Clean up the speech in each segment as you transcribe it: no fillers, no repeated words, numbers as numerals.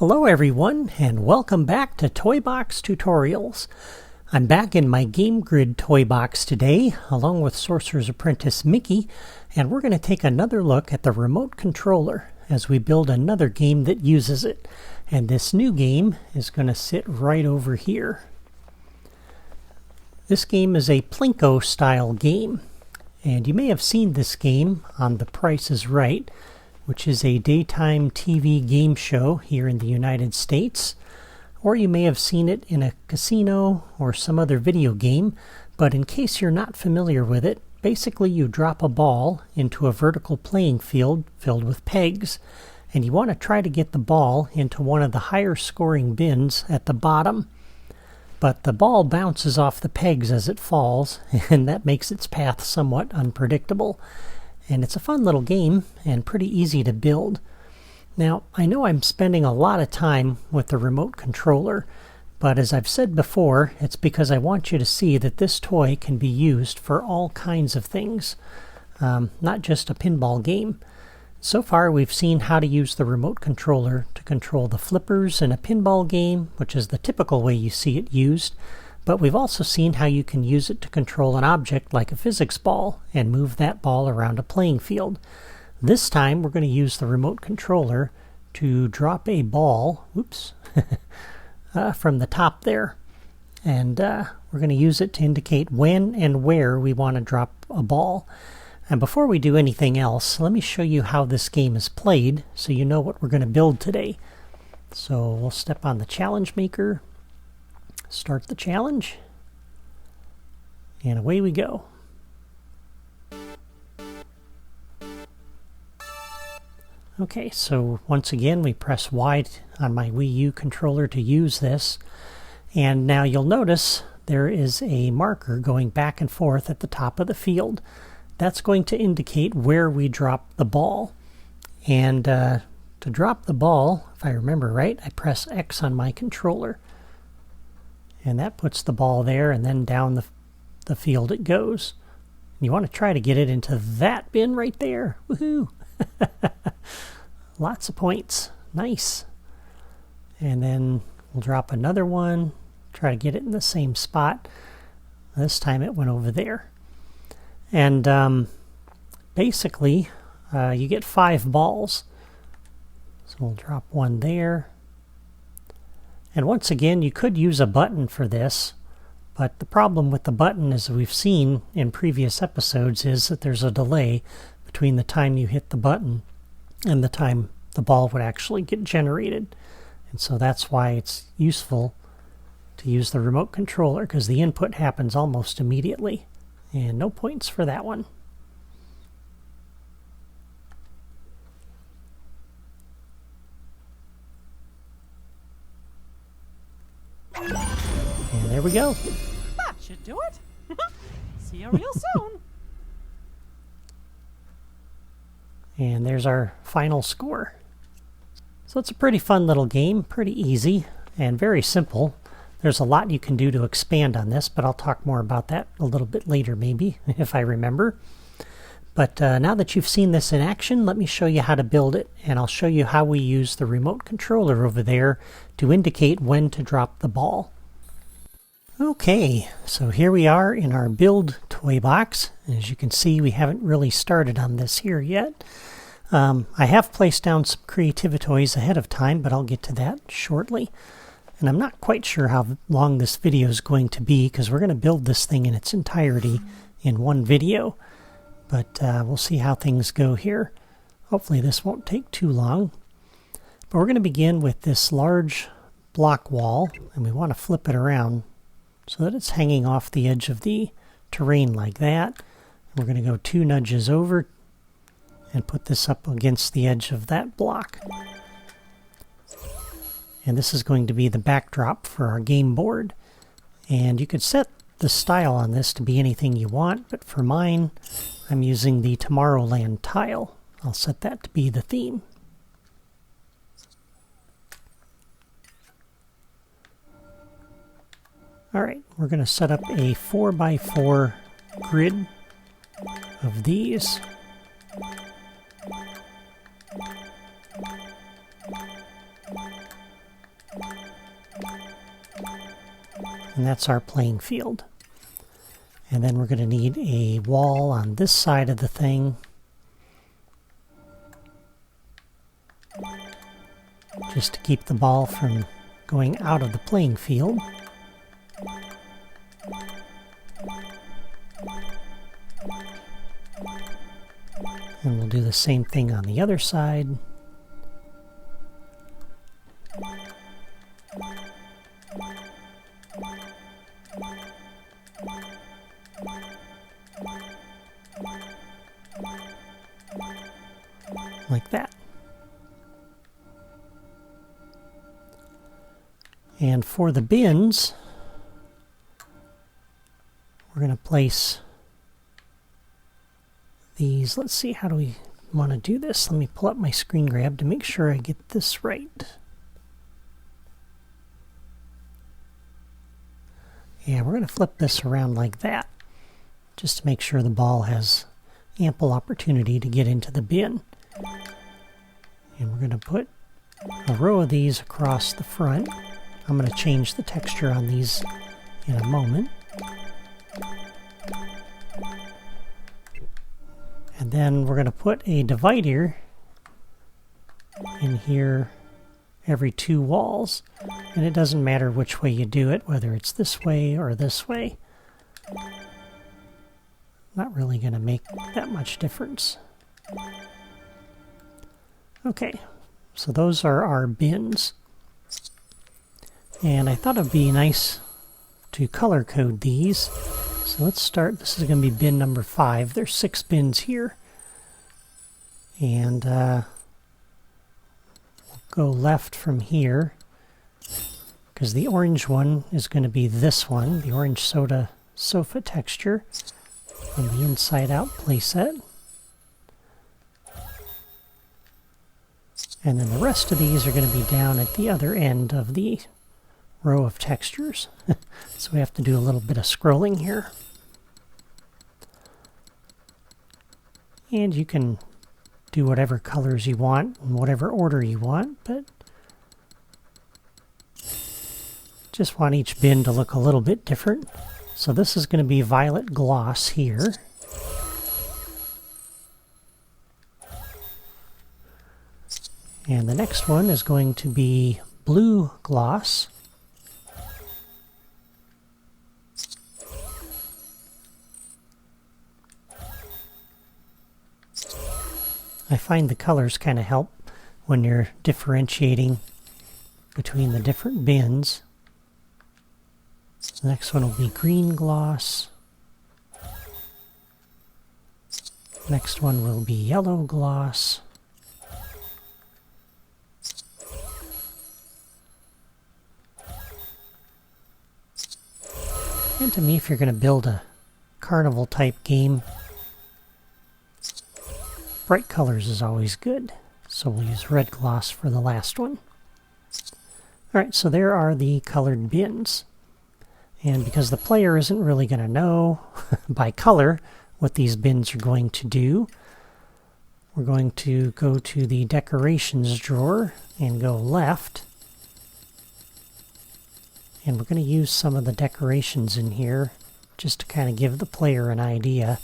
Hello everyone, and welcome back to Toy Box Tutorials. I'm back in my Game Grid toy box today, along with Sorcerer's Apprentice Mickey, and we're going to take another look at the remote controller as we build another game that uses it. And this new game is going to sit right over here. This game is a Plinko-style game, and you may have seen this game on The Price is Right, which is a daytime TV game show here in the United States. Or you may have seen it in a casino or some other video game, but in case you're not familiar with it, basically you drop a ball into a vertical playing field filled with pegs, and you want to try to get the ball into one of the higher scoring bins at the bottom. But the ball bounces off the pegs as it falls, and that makes its path somewhat unpredictable. And it's a fun little game and pretty easy to build. Now, I know I'm spending a lot of time with the remote controller, but as I've said before, it's because I want you to see that this toy can be used for all kinds of things, not just a pinball game. So far, we've seen how to use the remote controller to control the flippers in a pinball game, which is the typical way you see it used. But we've also seen how you can use it to control an object like a physics ball and move that ball around a playing field. This time we're going to use the remote controller to drop a ball from the top there. And we're going to use it to indicate when and where we want to drop a ball. And before we do anything else, let me show you how this game is played so you know what we're going to build today. So we'll step on the challenge maker. Start the challenge, and away we go. Okay, so once again we press Y on my Wii U controller to use this, and now you'll notice there is a marker going back and forth at the top of the field. That's going to indicate where we drop the ball. And to drop the ball, if I remember right, I press X on my controller. And that puts the ball there, and then down the field it goes. You want to try to get it into that bin right there. Woohoo! Lots of points. Nice. And then we'll drop another one. Try to get it in the same spot. This time it went over there. And basically, you get 5 balls. So we'll drop one there. And once again, you could use a button for this, but the problem with the button, as we've seen in previous episodes, is that there's a delay between the time you hit the button and the time the ball would actually get generated. And so that's why it's useful to use the remote controller, because the input happens almost immediately. And no points for that one. And there we go. That should do it. See you real soon. And there's our final score. So it's a pretty fun little game, pretty easy and very simple. There's a lot you can do to expand on this, but I'll talk more about that a little bit later maybe, if I remember. But now that you've seen this in action, let me show you how to build it, and I'll show you how we use the remote controller over there to indicate when to drop the ball. Okay, so here we are in our build toy box. As you can see, we haven't really started on this here yet. I have placed down some creativity toys ahead of time, but I'll get to that shortly. And I'm not quite sure how long this video is going to be, because we're going to build this thing in its entirety in one video. But we'll see how things go here. Hopefully this won't take too long. But we're going to begin with this large block wall, and we want to flip it around so that it's hanging off the edge of the terrain like that. We're going to go 2 nudges over and put this up against the edge of that block. And this is going to be the backdrop for our game board. And you could set the style on this to be anything you want, but for mine, I'm using the Tomorrowland tile. I'll set that to be the theme. Alright, we're going to set up a 4x4 grid of these. and that's our playing field. And then we're going to need a wall on this side of the thing, just to keep the ball from going out of the playing field. And we'll do the same thing on the other side. Like that. And for the bins, we're going to place these. Let's see, how do we want to do this? Let me pull up my screen grab to make sure I get this right. Yeah, we're going to flip this around like that, just to make sure the ball has ample opportunity to get into the bin. And we're going to put a row of these across the front. I'm going to change the texture on these in a moment. And then we're going to put a divider in here every 2 walls. And it doesn't matter which way you do it, whether it's this way or this way. Not really going to make that much difference. Okay, so those are our bins. And I thought it'd be nice to color code these. So let's start. This is going to be bin number 5. There's 6 bins here. And we'll go left from here, because the orange one is going to be this one, the orange sofa texture on the inside out playset. And then the rest of these are going to be down at the other end of the row of textures. So we have to do a little bit of scrolling here. And you can do whatever colors you want in whatever order you want, but just want each bin to look a little bit different. So this is going to be violet gloss here. And the next one is going to be blue gloss. I find the colors kind of help when you're differentiating between the different bins. The next one will be green gloss. Next one will be yellow gloss. And to me, if you're going to build a carnival type game, bright colors is always good. So we'll use red gloss for the last one. Alright, so there are the colored bins. And because the player isn't really going to know by color what these bins are going to do, we're going to go to the decorations drawer and go left. And we're going to use some of the decorations in here just to kind of give the player an idea.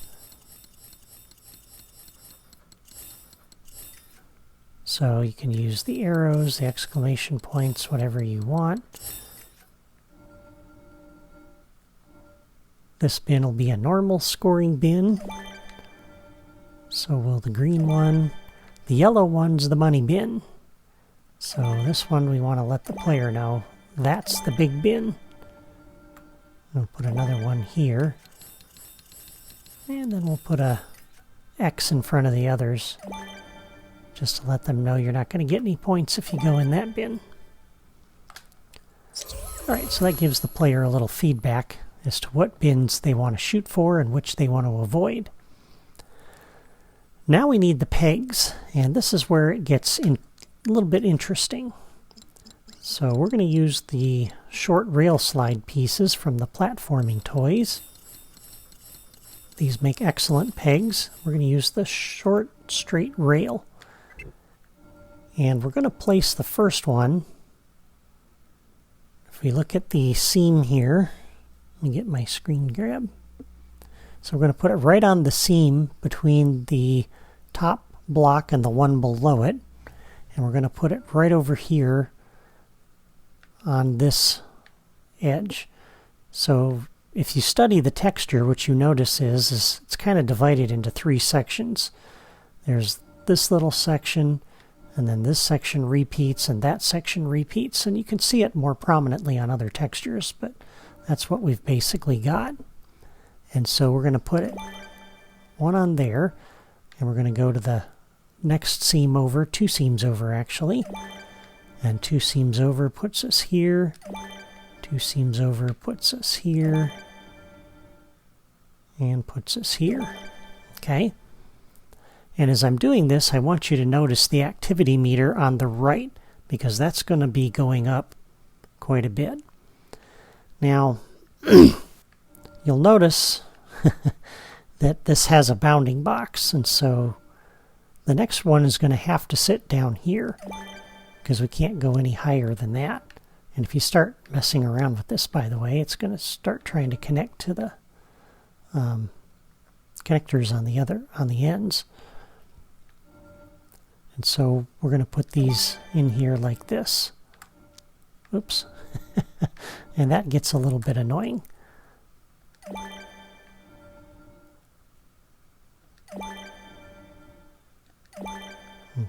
So you can use the arrows, the exclamation points, whatever you want. This bin will be a normal scoring bin. So will the green one. The yellow one's the money bin. So this one we want to let the player know that's the big bin. We'll put another one here. And then we'll put a X in front of the others, just to let them know you're not going to get any points if you go in that bin. Alright, so that gives the player a little feedback as to what bins they want to shoot for and which they want to avoid. Now we need the pegs, and this is where it gets a little bit interesting. So we're going to use the short rail slide pieces from the platforming toys. These make excellent pegs. We're going to use the short straight rail. And we're going to place the first one. If we look at the seam here, Let me get my screen grab. So we're going to put it right on the seam between the top block and the one below it. And we're going to put it right over here on this edge. So if you study the texture, what you notice is it's kind of divided into three sections. There's this little section, and then this section repeats, and that section repeats. And you can see it more prominently on other textures, but that's what we've basically got. And so we're going to put it one on there, and we're going to go to the next seam over, two seams over actually. And two seams over puts us here. Two seams over puts us here. And puts us here. Okay? And as I'm doing this, I want you to notice the activity meter on the right, because that's going to be going up quite a bit. Now, you'll notice that this has a bounding box, and so the next one is going to have to sit down here because we can't go any higher than that. And if you start messing around with this, by the way, it's going to start trying to connect to the connectors on the ends. And so we're going to put these in here like this. Oops. And that gets a little bit annoying.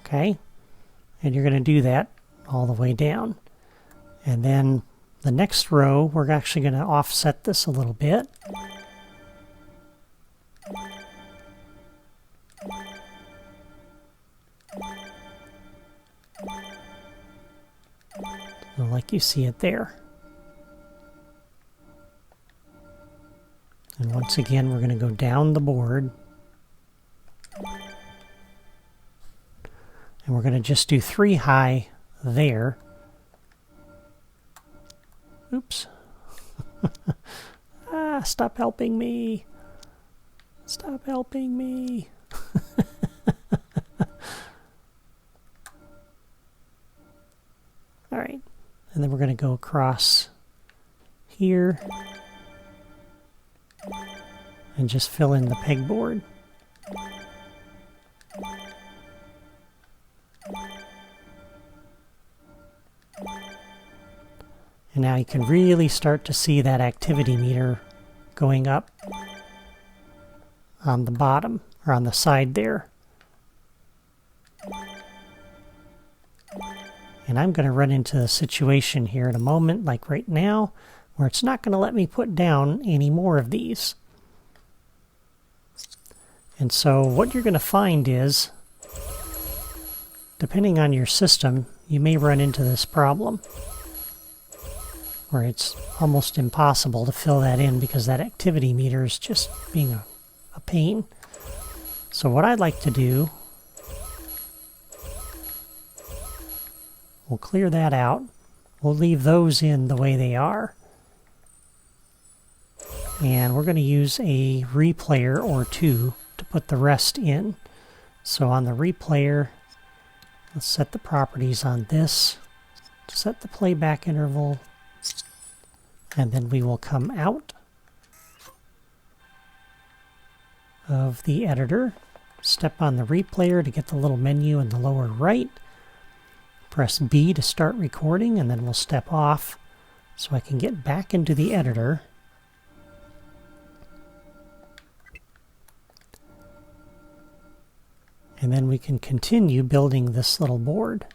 Okay. And you're going to do that all the way down. And then the next row, we're actually going to offset this a little bit. So like you see it there. And once again, we're going to go down the board. And we're going to just do 3 high there. Oops. Stop helping me. Stop helping me. All right. And then we're going to go across here and just fill in the pegboard. And now you can really start to see that activity meter going up on the bottom, or on the side there. And I'm going to run into a situation here in a moment, like right now, where it's not going to let me put down any more of these. And so what you're going to find is, depending on your system, you may run into this problem, where it's almost impossible to fill that in because that activity meter is just being a pain. So what I'd like to do, we'll clear that out. We'll leave those in the way they are. And we're going to use a replayer or two to put the rest in. So on the replayer, let's set the properties on this, set the playback interval, and then we will come out of the editor, step on the replayer to get the little menu in the lower right, press B to start recording, and then we'll step off so I can get back into the editor. And then we can continue building this little board.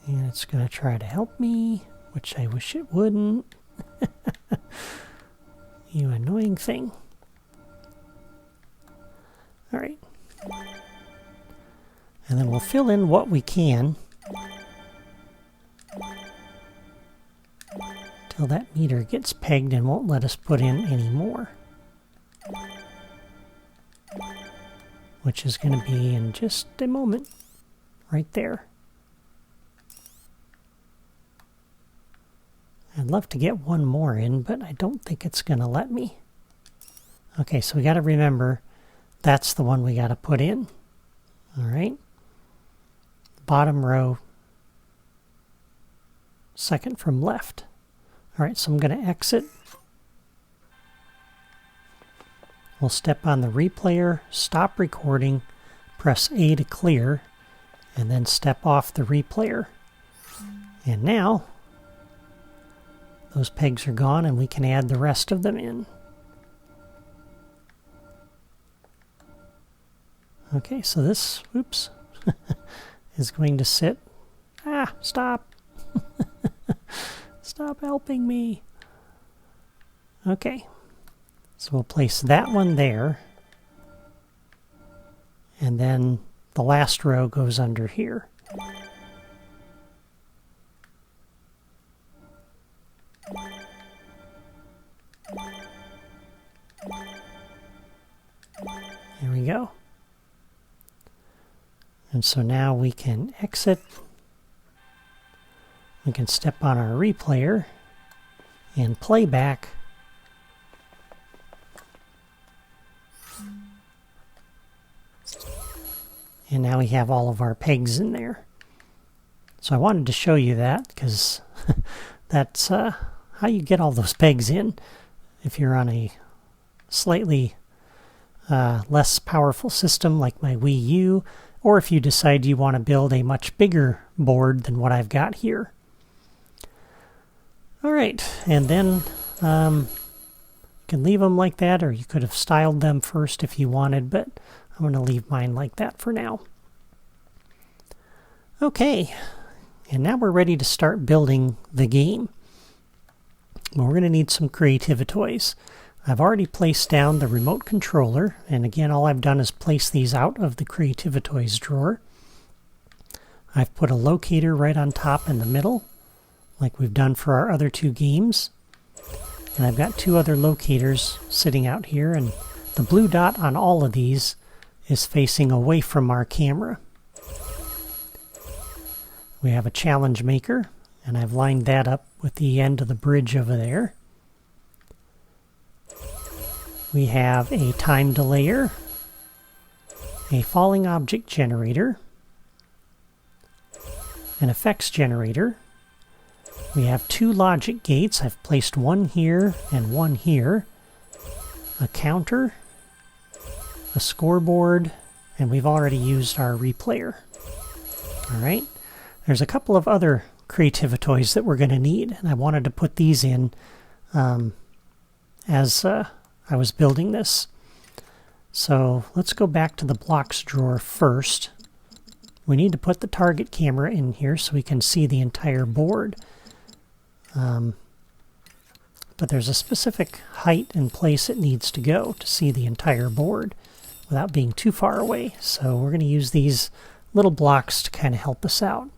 And it's going to try to help me, which I wish it wouldn't. You annoying thing. All right. And then we'll fill in what we can till that meter gets pegged and won't let us put in any more, which is going to be in just a moment right there. I'd love to get one more in, but I don't think it's going to let me. Okay, so we got to remember that's the one we got to put in. All right. Bottom row, second from left. All right, so I'm going to exit. We'll step on the replayer, stop recording, press A to clear, and then step off the replayer. And now those pegs are gone and we can add the rest of them in. Okay, so this, oops, is going to sit. Ah, stop. Stop helping me. Okay, so we'll place that one there. And then the last row goes under here. There we go. And so now we can exit. We can step on our replayer and play back. And now we have all of our pegs in there. So I wanted to show you that because that's how you get all those pegs in if you're on a slightly less powerful system like my Wii U, or if you decide you want to build a much bigger board than what I've got here. All right, and then you can leave them like that, or you could have styled them first if you wanted, but I'm going to leave mine like that for now. Okay, and now we're ready to start building the game. Well, we're going to need some creativity toys. I've already placed down the remote controller, and again, all I've done is place these out of the Creativity Toys drawer. I've put a locator right on top in the middle, like we've done for our other two games. And I've got two other locators sitting out here, and the blue dot on all of these is facing away from our camera. We have a challenge maker, and I've lined that up with the end of the bridge over there. We have a time delayer, a falling object generator, an effects generator. We have two logic gates. I've placed one here and one here, a counter, a scoreboard, and we've already used our replayer. All right. There's a couple of other creativity toys that we're going to need, and I wanted to put these in as I was building this. So let's go back to the blocks drawer first. We need to put the target camera in here so we can see the entire board. But there's a specific height and place it needs to go to see the entire board without being too far away. So we're going to use these little blocks to kind of help us out.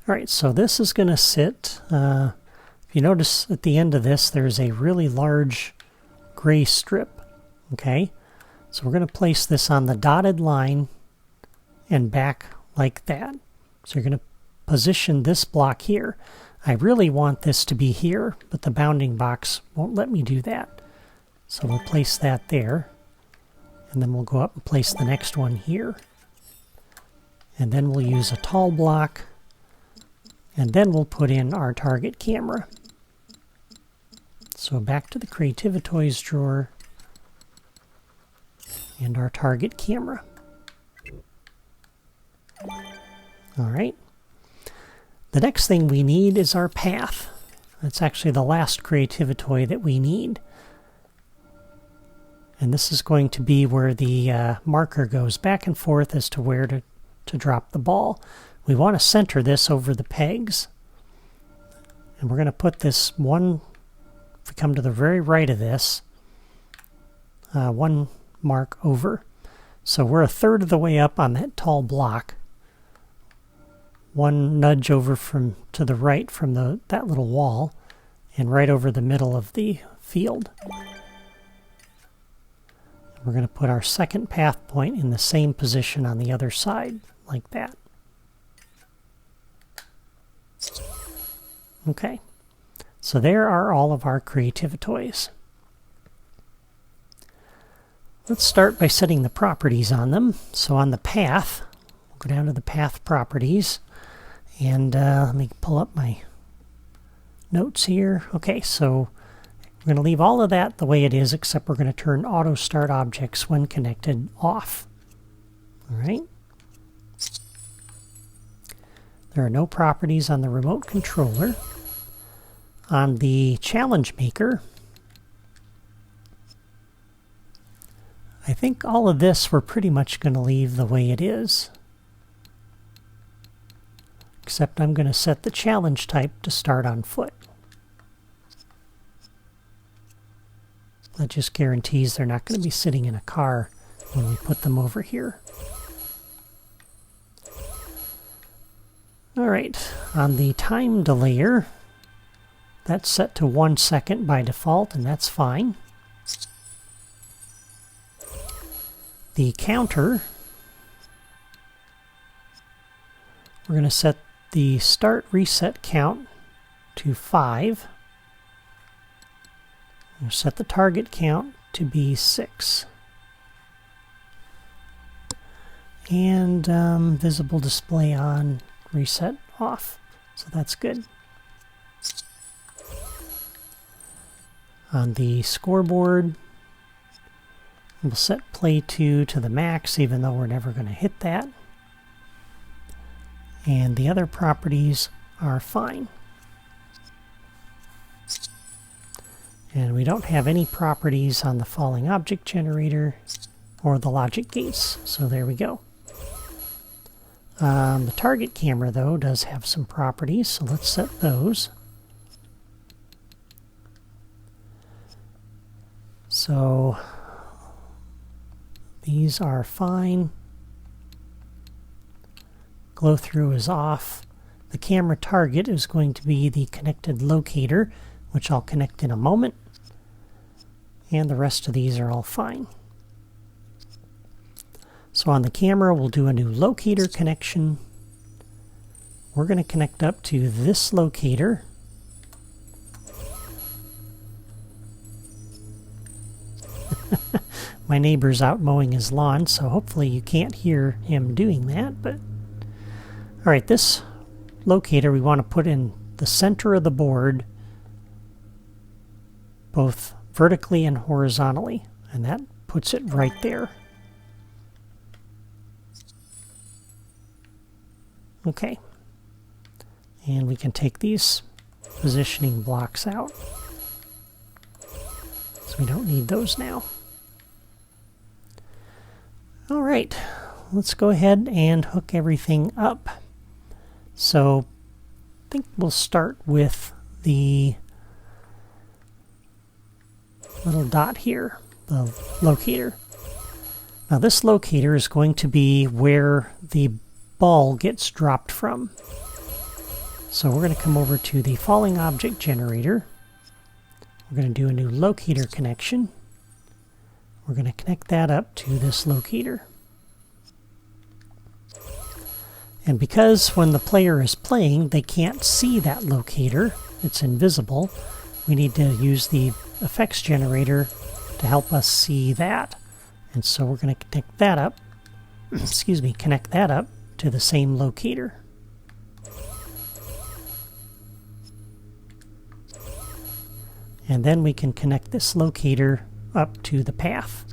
All right, so this is going to sit, if you notice at the end of this, there's a really large gray strip, okay? So we're going to place this on the dotted line and back like that. So you're going to position this block here. I really want this to be here, but the bounding box won't let me do that. So we'll place that there, and then we'll go up and place the next one here. And then we'll use a tall block, and then we'll put in our target camera. So back to the Creativity Toys drawer and our target camera. All right. The next thing we need is our path. That's actually the last creativity toy that we need. And this is going to be where the marker goes back and forth as to where to drop the ball. We want to center this over the pegs. And we're going to put this one, if we come to the very right of this, one mark over. So we're a third of the way up on that tall block. One nudge over from to the right from that little wall, and right over the middle of the field. We're going to put our second path point in the same position on the other side, like that. Okay, so there are all of our creativity toys. Let's start by setting the properties on them. So on the path, we'll go down to the path properties, and let me pull up my notes here. Okay, so we're going to leave all of that the way it is, except we're going to turn auto start objects when connected off. All right. There are no properties on the remote controller. On the challenge maker, I think all of this we're pretty much going to leave the way it is. Except I'm going to set the challenge type to start on foot. That just guarantees they're not going to be sitting in a car when we put them over here. Alright, on the time delayer, that's set to 1 second by default, and that's fine. The counter, we're going to set the start reset count to 5. We'll set the target count to be 6. And visible display on, reset off. So that's good. On the scoreboard, we'll set play 2 to the max, even though we're never going to hit that. And the other properties are fine. And we don't have any properties on the falling object generator or the logic gates, so there we go. The target camera, though, does have some properties, so let's set those. So these are fine. Glow through is off. The camera target is going to be the connected locator, which I'll connect in a moment. And the rest of these are all fine. So on the camera, we'll do a new locator connection. We're going to connect up to this locator. My neighbor's out mowing his lawn, so hopefully you can't hear him doing that. But all right, this locator we want to put in the center of the board, both vertically and horizontally, and that puts it right there. Okay, and we can take these positioning blocks out, so we don't need those now. All right, let's go ahead and hook everything up. So I think we'll start with the little dot here, the locator. Now this locator is going to be where the ball gets dropped from. So we're going to come over to the falling object generator. We're going to do a new locator connection. We're going to connect that up to this locator. And because when the player is playing, they can't see that locator, it's invisible, we need to use the effects generator to help us see that. And so we're going to connect that up, excuse me, connect that up to the same locator. And then we can connect this locator up to the path.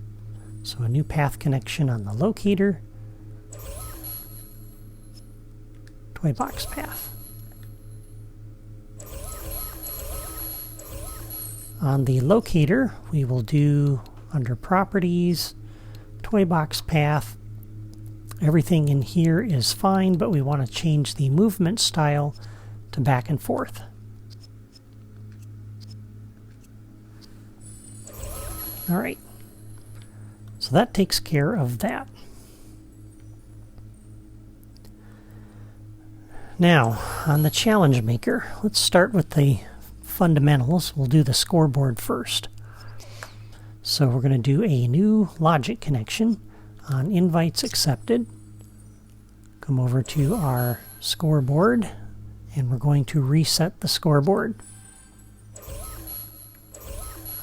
So a new path connection on the locator. Toy box path. On the locator, we will do under properties, toy box path. Everything in here is fine, but we want to change the movement style to back and forth. All right, so that takes care of that. Now, on the challenge maker, let's start with the fundamentals. We'll do the scoreboard first. So we're going to do a new logic connection on invites accepted. Come over to our scoreboard, and we're going to reset the scoreboard.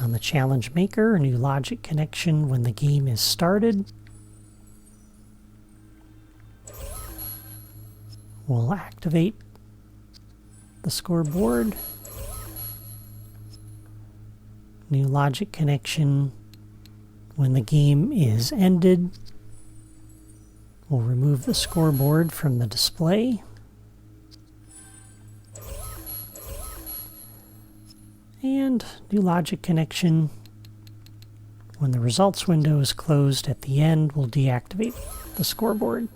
On the challenge maker, a new logic connection when the game is started. We'll activate the scoreboard. New logic connection when the game is ended. We'll remove the scoreboard from the display. And new logic connection when the results window is closed at the end, we'll deactivate the scoreboard.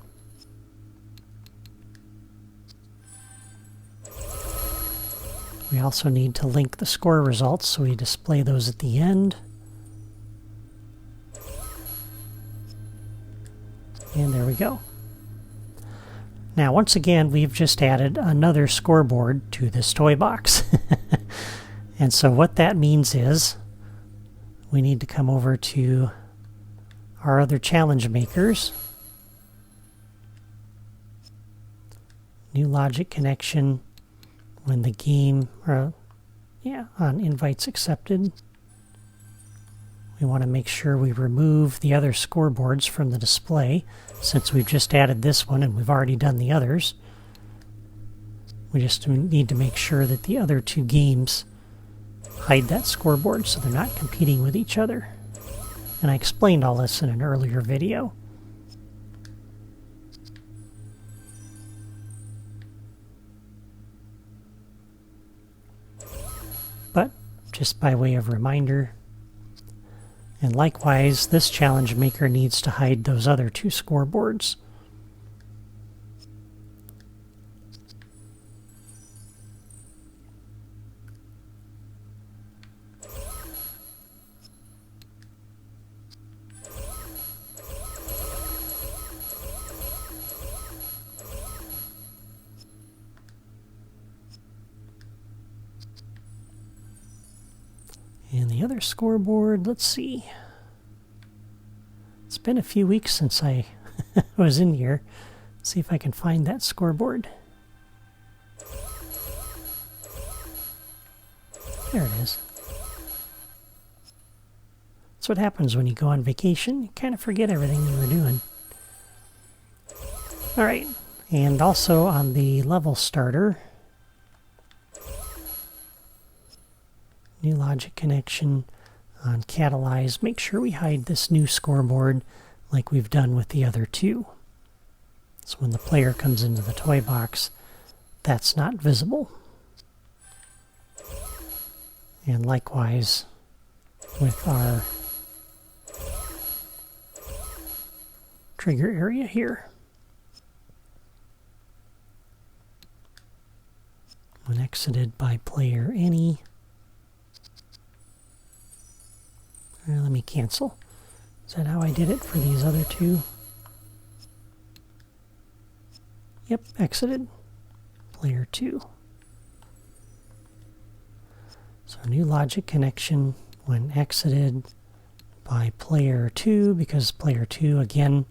We also need to link the score results, so we display those at the end. And there we go. Now, once again, we've just added another scoreboard to this toy box. And so what that means is we need to come over to our other challenge makers. New logic connection when the game, on invites accepted. We want to make sure we remove the other scoreboards from the display, since we've just added this one and we've already done the others. We just need to make sure that the other two games hide that scoreboard so they're not competing with each other. And I explained all this in an earlier video. But just by way of reminder, and likewise, this challenge maker needs to hide those other two scoreboards. And the other scoreboard, let's see. It's been a few weeks since I was in here. Let's see if I can find that scoreboard. There it is. That's what happens when you go on vacation. You kind of forget everything you were doing. Alright, and also on the level starter, new logic connection on catalyze. Make sure we hide this new scoreboard like we've done with the other two. So when the player comes into the toy box, that's not visible. And likewise with our trigger area here. When exited by player any. Let me cancel. Is that how I did it for these other two? Yep, exited. Player 2. So new logic connection when exited by player 2, because player 2 again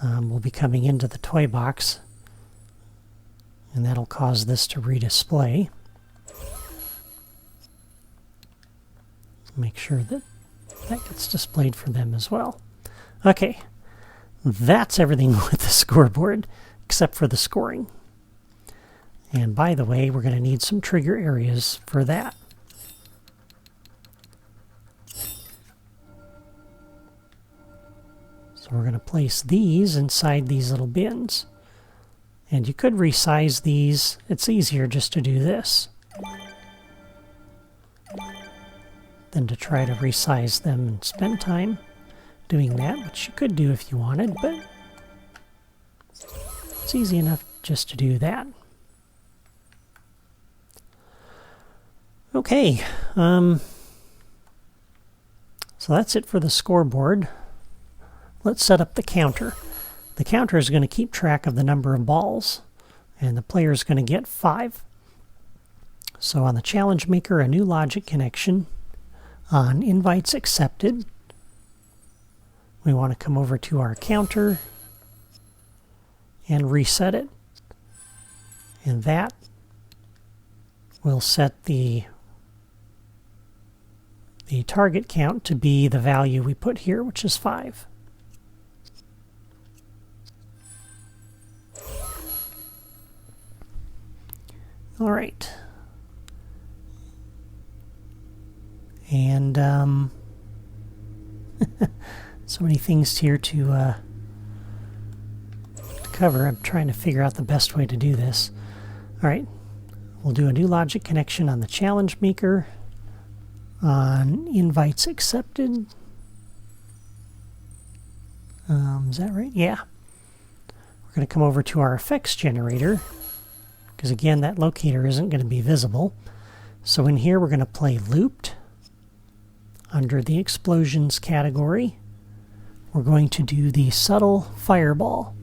will be coming into the toy box, and that'll cause this to redisplay. Make sure that that gets displayed for them as well. Okay, that's everything with the scoreboard, except for the scoring. And by the way, we're going to need some trigger areas for that. So we're going to place these inside these little bins. And you could resize these. It's easier just to do this than to try to resize them and spend time doing that, which you could do if you wanted, but it's easy enough just to do that. Okay, so that's it for the scoreboard. Let's set up the counter. The counter is going to keep track of the number of balls, and the player is going to get 5. So on the challenge maker, a new logic connection. On invites accepted, we want to come over to our counter and reset it. And that will set the the target count to be the value we put here, which is 5. All right. And so many things here to cover. I'm trying to figure out the best way to do this. All right. We'll do a new logic connection on the challenge maker, on invites accepted. Is that right? Yeah. We're going to come over to our effects generator, because again, that locator isn't going to be visible. So in here, we're going to play looped. Under the explosions category, we're going to do the subtle fireball.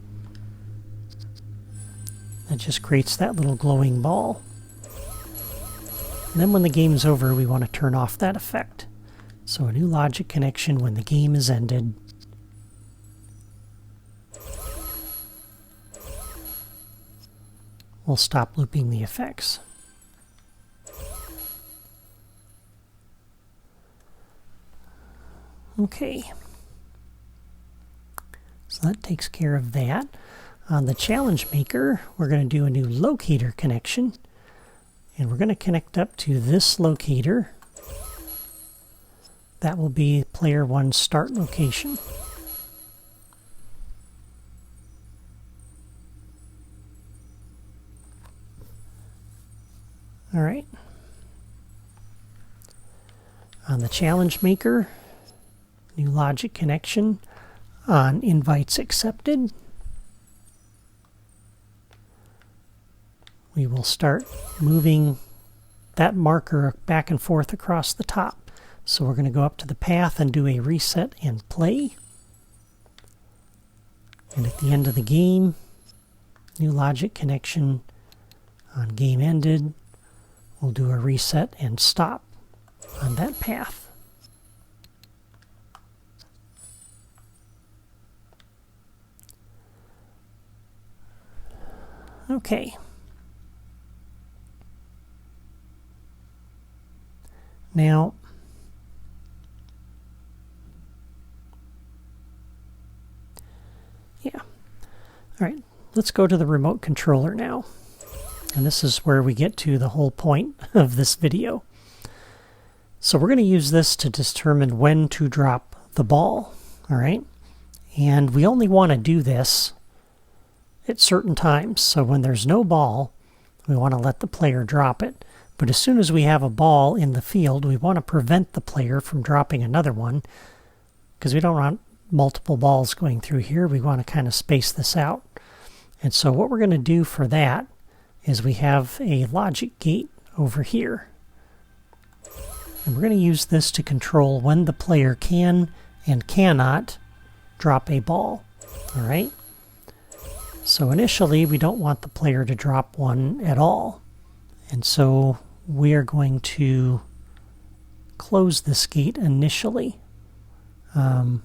That just creates that little glowing ball. And then when the game's over, we want to turn off that effect. So a new logic connection when the game is ended. We'll stop looping the effects. Okay. So that takes care of that. On the challenge maker, we're going to do a new locator connection. And we're going to connect up to this locator. That will be player 1's start location. All right. On the challenge maker, new logic connection on invites accepted. We will start moving that marker back and forth across the top. So we're going to go up to the path and do a reset and play. And at the end of the game, new logic connection on game ended. We'll do a reset and stop on that path. Okay. Now, yeah. All right, let's go to the remote controller now. And this is where we get to the whole point of this video. So we're going to use this to determine when to drop the ball, all right? And we only want to do this at certain times. So when there's no ball, we want to let the player drop it. But as soon as we have a ball in the field, we want to prevent the player from dropping another one, because we don't want multiple balls going through here. We want to kind of space this out. And so what we're going to do for that is we have a logic gate over here. And we're going to use this to control when the player can and cannot drop a ball. All right? So initially, we don't want the player to drop one at all. And so we are going to close this gate initially. No,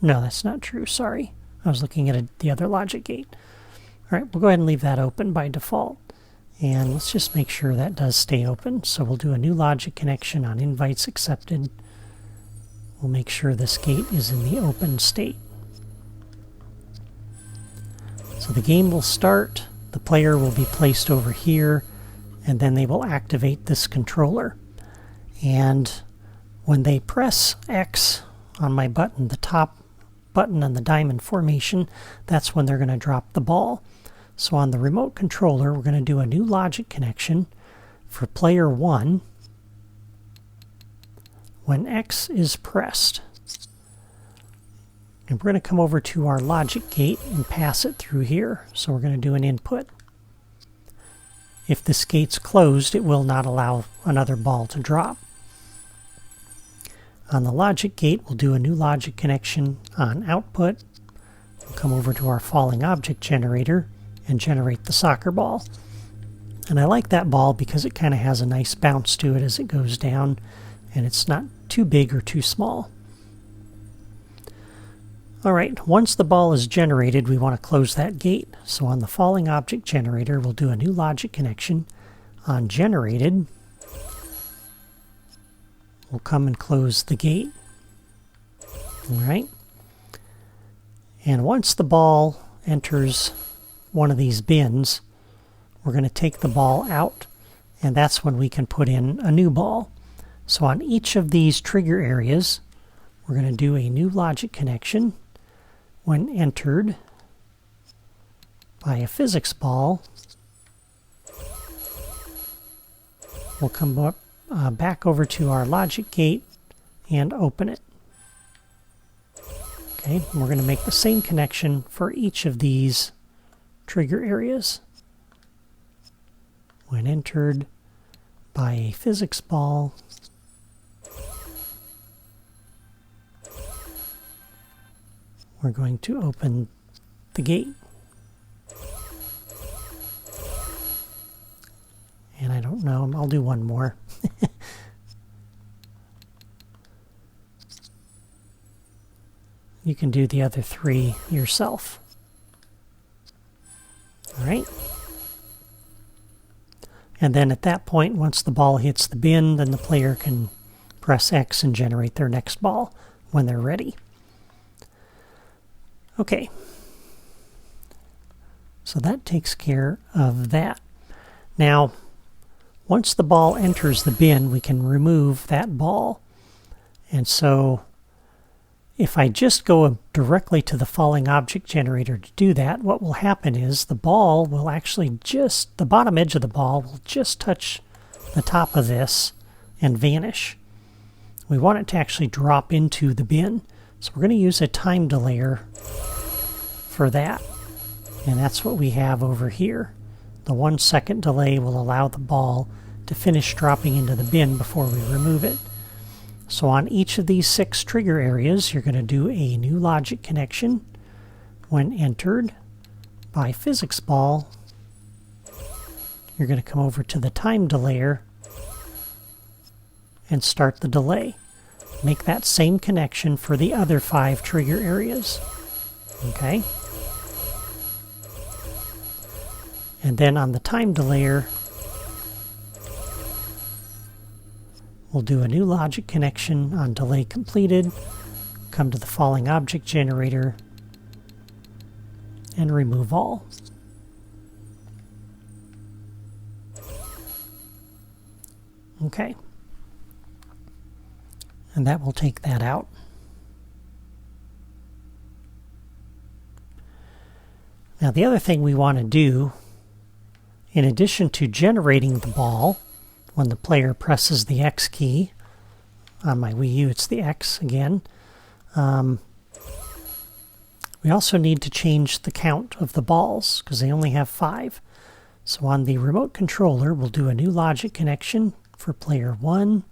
that's not true. Sorry. I was looking at the other logic gate. All right, we'll go ahead and leave that open by default. And let's just make sure that does stay open. So we'll do a new logic connection on invites accepted. We'll make sure this gate is in the open state. So the game will start. The player will be placed over here, and then they will activate this controller. And when they press X on my button, the top button on the diamond formation, that's when they're going to drop the ball. So on the remote controller, we're going to do a new logic connection for player 1 when X is pressed. And we're going to come over to our logic gate and pass it through here. So we're going to do an input. If this gate's closed, it will not allow another ball to drop. On the logic gate, we'll do a new logic connection on output. We'll come over to our falling object generator and generate the soccer ball. And I like that ball because it kind of has a nice bounce to it as it goes down, and it's not too big or too small. All right, once the ball is generated, we want to close that gate. So on the falling object generator, we'll do a new logic connection on generated. will come and close the gate. All right. And once the ball enters one of these bins, we're going to take the ball out, and that's when we can put in a new ball. So on each of these trigger areas, we're going to do a new logic connection. When entered by a physics ball, we'll come up, back over to our logic gate and open it. Okay, we're going to make the same connection for each of these trigger areas. When entered by a physics ball, we're going to open the gate. And I don't know, I'll do one more. You can do the other three yourself. All right. And then at that point, once the ball hits the bin, then the player can press X and generate their next ball when they're ready. Okay. So that takes care of that. Now, once the ball enters the bin, we can remove that ball. And so if I just go directly to the falling object generator to do that, what will happen is the ball will actually the bottom edge of the ball will just touch the top of this and vanish. We want it to actually drop into the bin. So we're going to use a time delayer for that. And that's what we have over here. The 1 second delay will allow the ball to finish dropping into the bin before we remove it. So on each of these 6 trigger areas, you're going to do a new logic connection. When entered by physics ball, you're going to come over to the time delayer and start the delay. Make that same connection for the other 5 trigger areas. Okay? And then on the time delayer, we'll do a new logic connection on delay completed, come to the falling object generator, and remove all. Okay. And that will take that out. Now the other thing we want to do, in addition to generating the ball, when the player presses the X key, on my Wii U it's the X again, we also need to change the count of the balls because they only have 5. So on the remote controller, we'll do a new logic connection for player 1.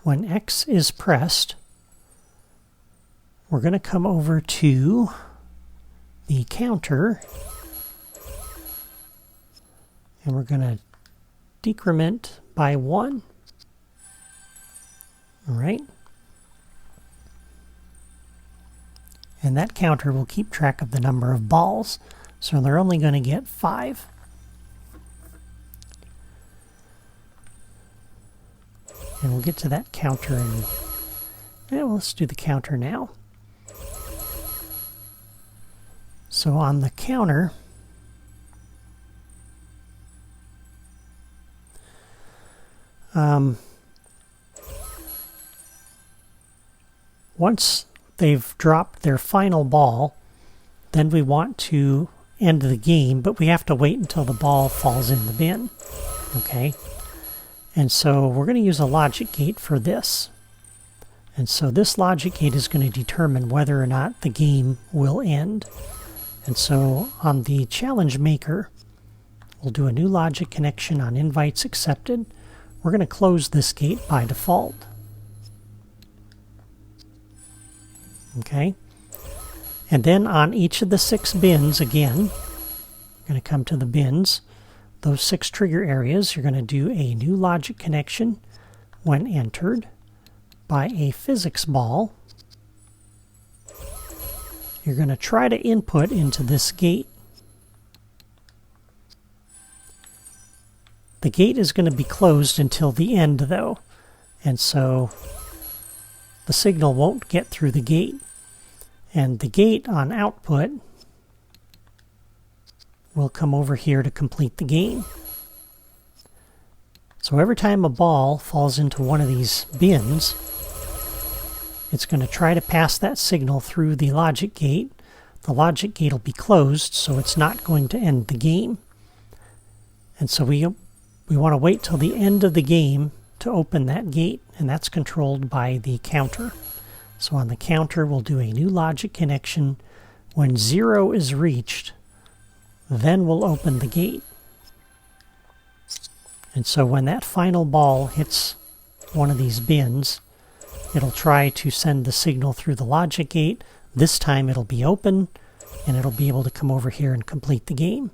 When X is pressed, we're going to come over to the counter and we're going to decrement by 1. All right. And that counter will keep track of the number of balls. So they're only going to get 5. And we'll get to that counter and let's do the counter now. So on the counter, once they've dropped their final ball, then we want to end the game, but we have to wait until the ball falls in the bin. Okay? And so we're going to use a logic gate for this. And so this logic gate is going to determine whether or not the game will end. And so on the challenge maker, we'll do a new logic connection on invites accepted. We're going to close this gate by default. Okay? And then on each of the 6 bins, again, we're going to come to the bins. Those 6 trigger areas, you're going to do a new logic connection when entered by a physics ball. You're going to try to input into this gate. The gate is going to be closed until the end, though. and so the signal won't get through the gate. And the gate on output will come over here to complete the game. So every time a ball falls into one of these bins, it's going to try to pass that signal through the logic gate. The logic gate will be closed, so it's not going to end the game. And so we want to wait till the end of the game to open that gate, and that's controlled by the counter. So on the counter, we'll do a new logic connection. When 0 is reached, then we'll open the gate. And so when that final ball hits one of these bins, it'll try to send the signal through the logic gate. This time it'll be open, and it'll be able to come over here and complete the game.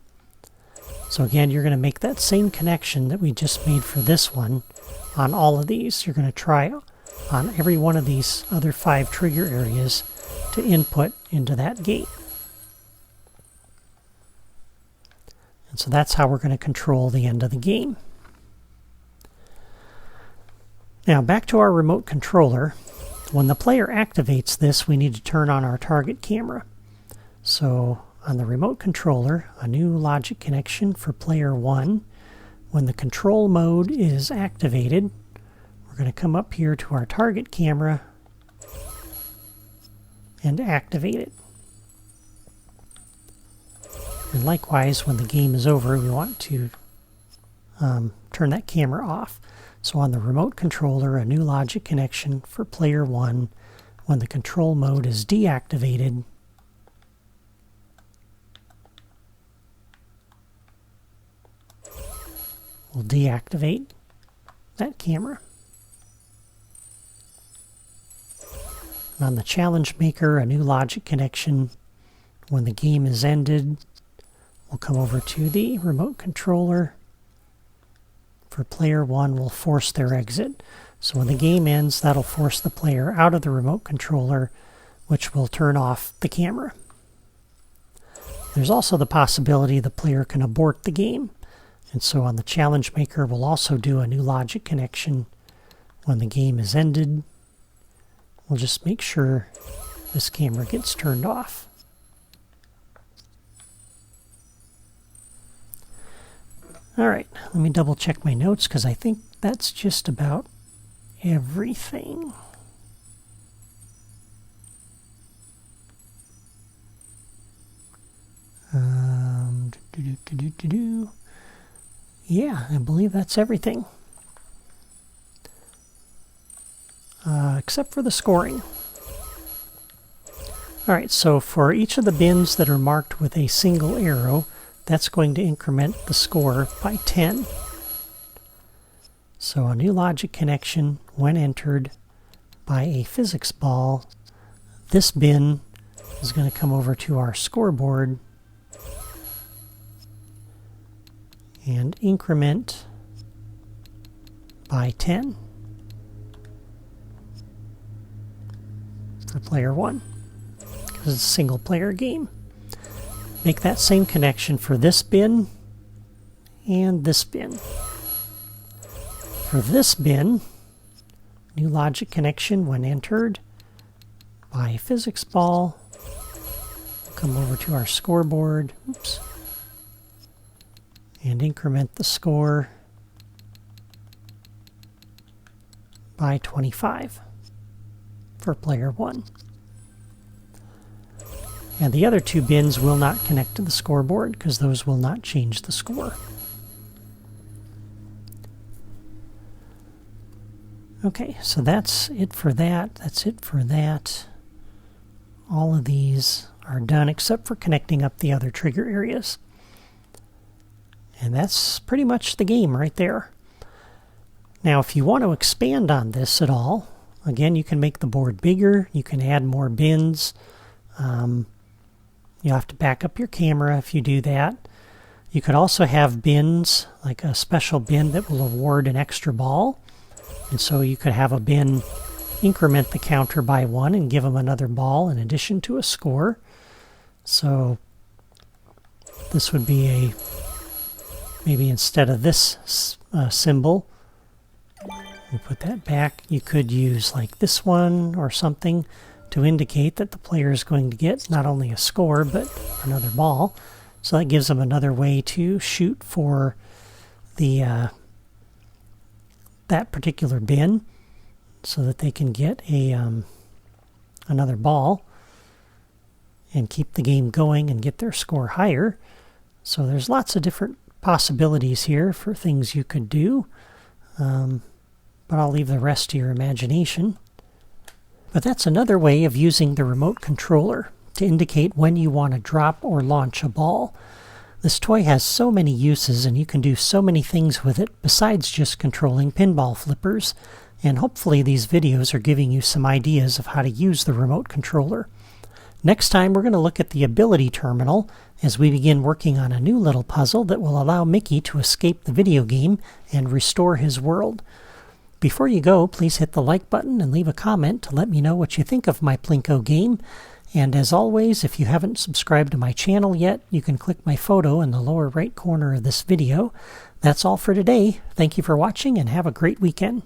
So again, you're going to make that same connection that we just made for this one on all of these. You're going to try on every one of these other 5 trigger areas to input into that gate. And so that's how we're going to control the end of the game. Now back to our remote controller. When the player activates this, we need to turn on our target camera. So on the remote controller, a new logic connection for player 1. When the control mode is activated, we're going to come up here to our target camera and activate it. And likewise, when the game is over, we want to turn that camera off. So on the remote controller, a new logic connection for player 1. When the control mode is deactivated, we'll deactivate that camera. And on the challenge maker, a new logic connection. When the game is ended, we'll come over to the remote controller. For player 1, we'll force their exit. So when the game ends, that'll force the player out of the remote controller, which will turn off the camera. There's also the possibility the player can abort the game. And so on the challenge maker, we'll also do a new logic connection. When the game is ended, we'll just make sure this camera gets turned off. All right, let me double check my notes because I think that's just about everything. Yeah, I believe that's everything. Except for the scoring. All right, so for each of the bins that are marked with a single arrow, that's going to increment the score by 10. So a new logic connection, when entered by a physics ball, this bin is going to come over to our scoreboard and increment by 10 for player 1, because it's a single player game. Make that same connection for this bin and this bin. For this bin, new logic connection when entered by a physics ball. We'll come over to our scoreboard, and increment the score by 25 for player 1. And the other 2 bins will not connect to the scoreboard because those will not change the score. Okay, so that's it for that. That's it for that. All of these are done except for connecting up the other trigger areas. And that's pretty much the game right there. Now, if you want to expand on this at all, again, you can make the board bigger. You can add more bins. You'll have to back up your camera if you do that. You could also have bins, like a special bin that will award an extra ball. And so you could have a bin increment the counter by 1 and give them another ball in addition to a score. So this would be maybe instead of this symbol, We put that back. You could use like this one or something to indicate that the player is going to get not only a score but another ball. So that gives them another way to shoot for the that particular bin, so that they can get a another ball and keep the game going and get their score higher. So there's lots of different possibilities here for things you could do, but I'll leave the rest to your imagination. But that's another way of using the remote controller to indicate when you want to drop or launch a ball. This toy has so many uses, and you can do so many things with it besides just controlling pinball flippers, and hopefully these videos are giving you some ideas of how to use the remote controller. Next time we're going to look at the ability terminal as we begin working on a new little puzzle that will allow Mickey to escape the video game and restore his world. Before you go, please hit the like button and leave a comment to let me know what you think of my Plinko game. And as always, if you haven't subscribed to my channel yet, you can click my photo in the lower right corner of this video. That's all for today. Thank you for watching and have a great weekend.